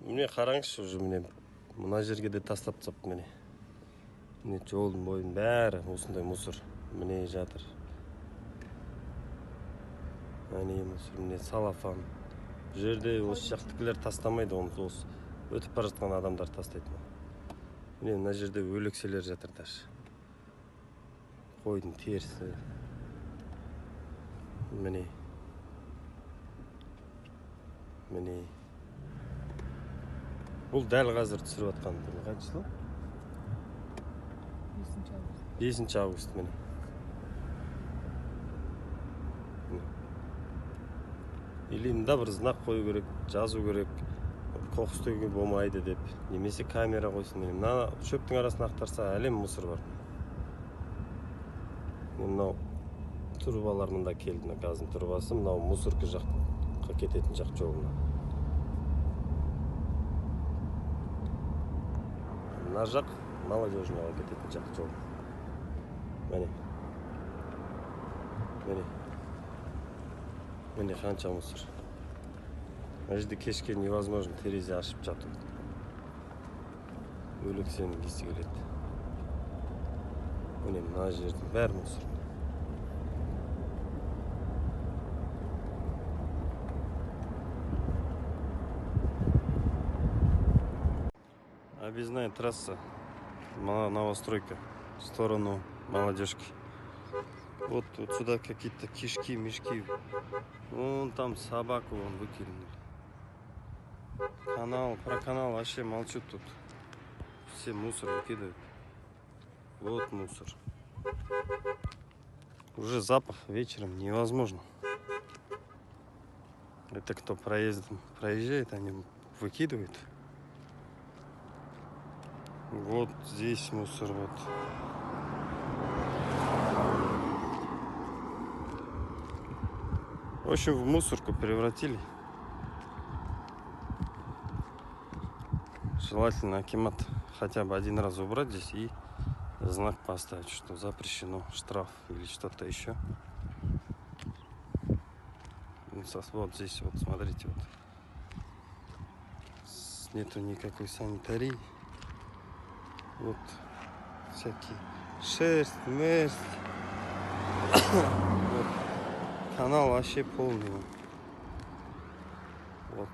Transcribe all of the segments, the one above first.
Міне қараңызшы уже міне мына жерге де тастап тастапты міне. Міне жолдың бойын бәрі осындай мусор міне жатыр. Міне мусор, міне салафан. Бұл жерде осы жақтыкілер тастамайды, оны осы өтіп бара жатқан адамдар тастайды. Міне мына жерде өлекселер жатыр даже. Қойдың терісі. Міне. Міне. Бұл дәл қазір түсіріп атқан. Қанша число? 5 август міне. Или мында бір знак қою керек, жазу керек, қоқыс төгуге болмайды деп, немесе камера қойсын. Мына шөптің арасына ақтарса әлем мусор бар. Мынау трубалар мында келді, газдың трубасы, мынау мусорка жаққа кететін жақ жолына. Мына жақ молодежныйға кететін жақ жол. Міне. Міне. Міне қанша мусор. Мына жерде кешке невозможно терезе ашып жату. Өлексенің иісі келеді. Міне мына жердің бәрі мусор. Объездная трасса, новостройка, в сторону молодежки. Вот сюда какие-то кишки, мешки. Вон там собаку выкинули. Про канал вообще молчут тут. Все мусор выкидывают. Вот мусор. Уже запах вечером невозможно. Это кто проезжает, они выкидывают. Вот здесь мусор, вот. В общем, в мусорку превратили. Желательно акимат хотя бы один раз убрать здесь и знак поставить, что запрещено, штраф или что-то еще. Вот здесь вот, смотрите, вот. Нету никакой санитарии. Вот всякие шерсть, мерзь. Вот. Канал вообще полный. Вот.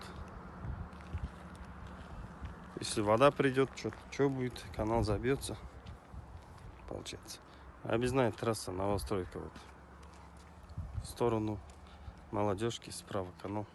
Если вода придет, что будет, канал забьется. Получается. Объездная трасса, новостройка. Вот. В сторону молодежки, справа канал.